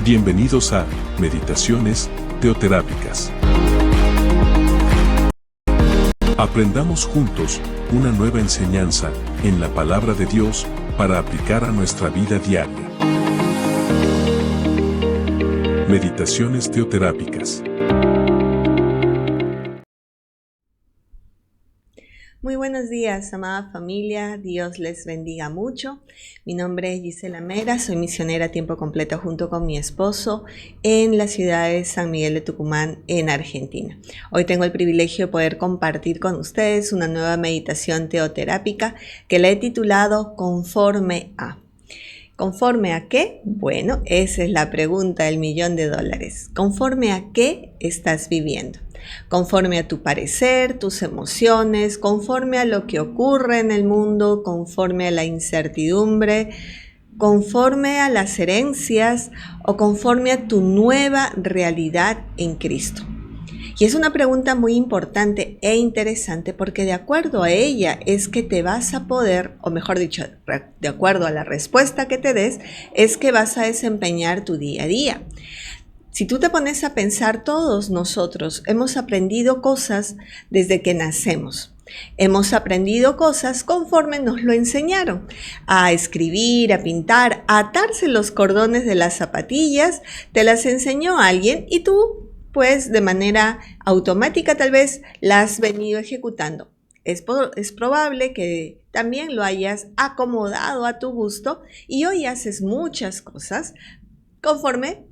Bienvenidos a Meditaciones Teoterápicas. Aprendamos juntos una nueva enseñanza en la palabra de Dios para aplicar a nuestra vida diaria. Meditaciones Teoterápicas. Muy buenos días, amada familia. Dios les bendiga mucho. Mi nombre es Gisela Mera, soy misionera a tiempo completo junto con mi esposo en la ciudad de San Miguel de Tucumán, en Argentina. Hoy tengo el privilegio de poder compartir con ustedes una nueva meditación teoterápica que la he titulado Conforme a. ¿Conforme a qué? Bueno, esa es la pregunta del $1.000.000. ¿Conforme a qué estás viviendo? Conforme a tu parecer, tus emociones, conforme a lo que ocurre en el mundo, conforme a la incertidumbre, conforme a las herencias o conforme a tu nueva realidad en Cristo. Y es una pregunta muy importante e interesante porque de acuerdo a ella es que te vas a poder, o mejor dicho, de acuerdo a la respuesta que te des, es que vas a desempeñar tu día a día. Si tú te pones a pensar, todos nosotros hemos aprendido cosas desde que nacemos. Hemos aprendido cosas conforme nos lo enseñaron, a escribir, a pintar, a atarse los cordones de las zapatillas, te las enseñó alguien y tú, pues de manera automática tal vez la has venido ejecutando. Es probable que también lo hayas acomodado a tu gusto y hoy haces muchas cosas conforme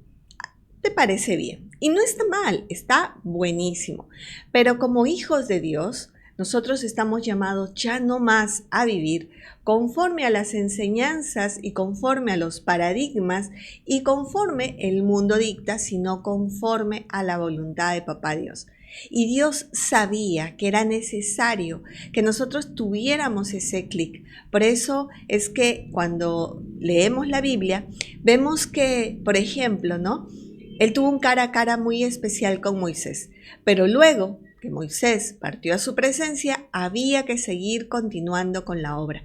te parece bien. Y no está mal, está buenísimo. Pero como hijos de Dios, nosotros estamos llamados ya no más a vivir conforme a las enseñanzas y conforme a los paradigmas y conforme el mundo dicta, sino conforme a la voluntad de Papá Dios. Y Dios sabía que era necesario que nosotros tuviéramos ese clic. Por eso es que cuando leemos la Biblia, vemos que, por ejemplo, ¿no? Él tuvo un cara a cara muy especial con Moisés, pero luego que Moisés partió a su presencia, había que seguir continuando con la obra.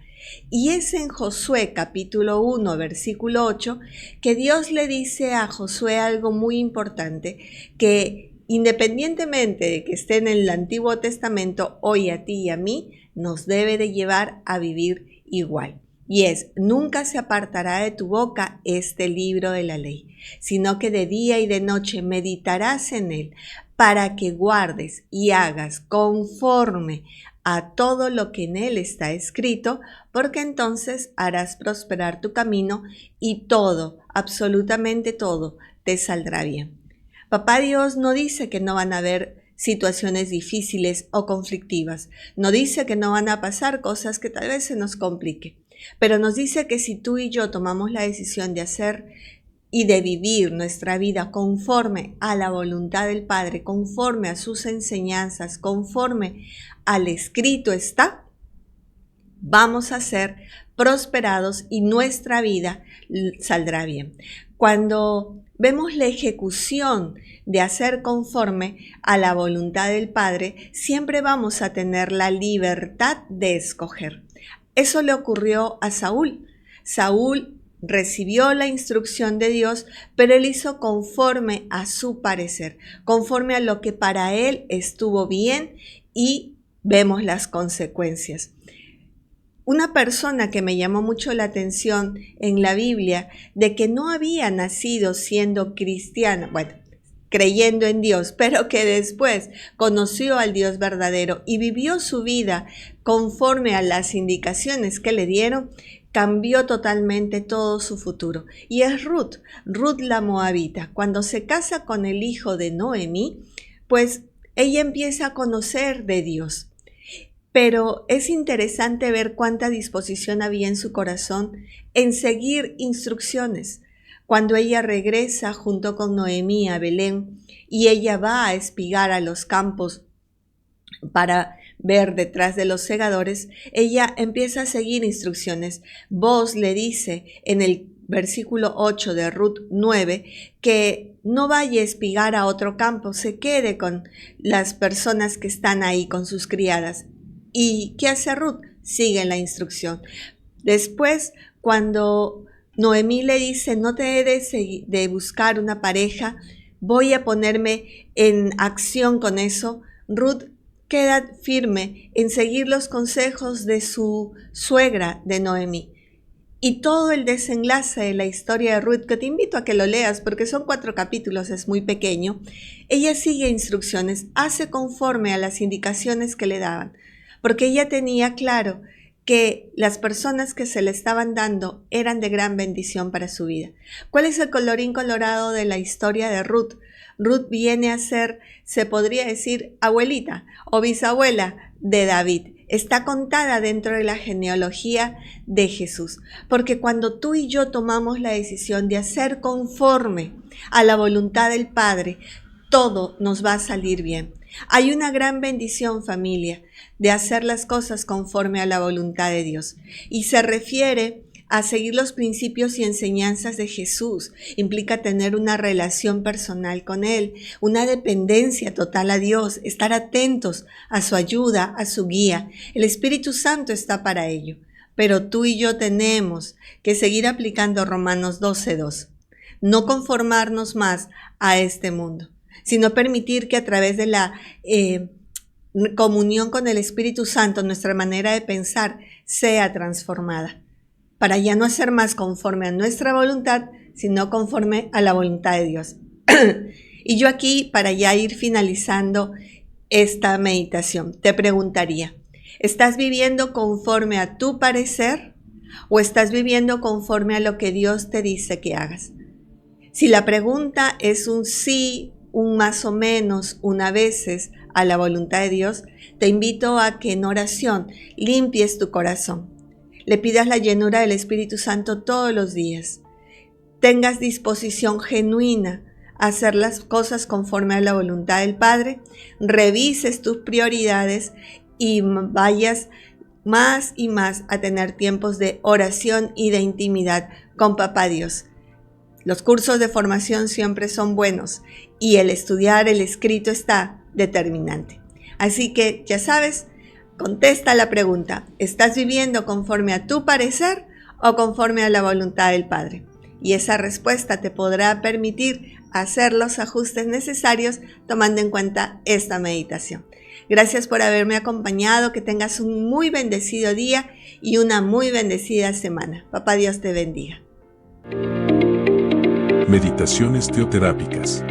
Y es en Josué capítulo 1, versículo 8, que Dios le dice a Josué algo muy importante, que independientemente de que esté en el Antiguo Testamento, hoy a ti y a mí, nos debe de llevar a vivir igual. Y es, nunca se apartará de tu boca este libro de la ley, sino que de día y de noche meditarás en él, para que guardes y hagas conforme a todo lo que en él está escrito, porque entonces harás prosperar tu camino y todo, absolutamente todo, te saldrá bien. Papá Dios no dice que no van a haber situaciones difíciles o conflictivas, no dice que no van a pasar cosas que tal vez se nos compliquen. Pero nos dice que si tú y yo tomamos la decisión de hacer y de vivir nuestra vida conforme a la voluntad del Padre, conforme a sus enseñanzas, conforme al escrito está, vamos a ser prosperados y nuestra vida saldrá bien. Cuando vemos la ejecución de hacer conforme a la voluntad del Padre, siempre vamos a tener la libertad de escoger. Eso le ocurrió a Saúl. Saúl recibió la instrucción de Dios, pero él hizo conforme a su parecer, conforme a lo que para él estuvo bien y vemos las consecuencias. Una persona que me llamó mucho la atención en la Biblia de que no había nacido siendo cristiana, creyendo en Dios, pero que después conoció al Dios verdadero y vivió su vida conforme a las indicaciones que le dieron, cambió totalmente todo su futuro. Y es Ruth la moabita. Cuando se casa con el hijo de Noemí, pues ella empieza a conocer de Dios. Pero es interesante ver cuánta disposición había en su corazón en seguir instrucciones. Cuando ella regresa junto con Noemí a Belén y ella va a espigar a los campos para ver detrás de los segadores, ella empieza a seguir instrucciones. Boaz le dice en el versículo 8 de Ruth 9 que no vaya a espigar a otro campo, se quede con las personas que están ahí, con sus criadas. ¿Y qué hace Ruth? Sigue la instrucción. Después, cuando Noemí le dice, no te he de buscar una pareja, voy a ponerme en acción con eso. Ruth queda firme en seguir los consejos de su suegra, de Noemí. Y todo el desenlace de la historia de Ruth, que te invito a que lo leas porque son 4 capítulos, es muy pequeño, ella sigue instrucciones, hace conforme a las indicaciones que le daban, porque ella tenía claro que las personas que se le estaban dando eran de gran bendición para su vida. ¿Cuál es el colorín colorado de la historia de Ruth? Ruth viene a ser, se podría decir, abuelita o bisabuela de David. Está contada dentro de la genealogía de Jesús, porque cuando tú y yo tomamos la decisión de hacer conforme a la voluntad del Padre, todo nos va a salir bien. Hay una gran bendición, familia, de hacer las cosas conforme a la voluntad de Dios, y se refiere a seguir los principios y enseñanzas de Jesús. Implica tener una relación personal con Él, una dependencia total a Dios, estar atentos a su ayuda, a su guía. El Espíritu Santo está para ello, pero tú y yo tenemos que seguir aplicando Romanos 12:2. No conformarnos más a este mundo, sino permitir que a través de la comunión con el Espíritu Santo nuestra manera de pensar sea transformada, para ya no hacer más conforme a nuestra voluntad, sino conforme a la voluntad de Dios. Y yo aquí, para ya ir finalizando esta meditación, te preguntaría, ¿estás viviendo conforme a tu parecer o estás viviendo conforme a lo que Dios te dice que hagas? Si la pregunta es un sí, un más o menos, un a veces a la voluntad de Dios, te invito a que en oración limpies tu corazón. Le pidas la llenura del Espíritu Santo todos los días. Tengas disposición genuina a hacer las cosas conforme a la voluntad del Padre. Revises tus prioridades y vayas más y más a tener tiempos de oración y de intimidad con Papá Dios. Los cursos de formación siempre son buenos y el estudiar el escrito está determinante. Así que ya sabes, contesta la pregunta, ¿estás viviendo conforme a tu parecer o conforme a la voluntad del Padre? Y esa respuesta te podrá permitir hacer los ajustes necesarios tomando en cuenta esta meditación. Gracias por haberme acompañado, que tengas un muy bendecido día y una muy bendecida semana. Papá Dios te bendiga. Meditaciones teoterápicas.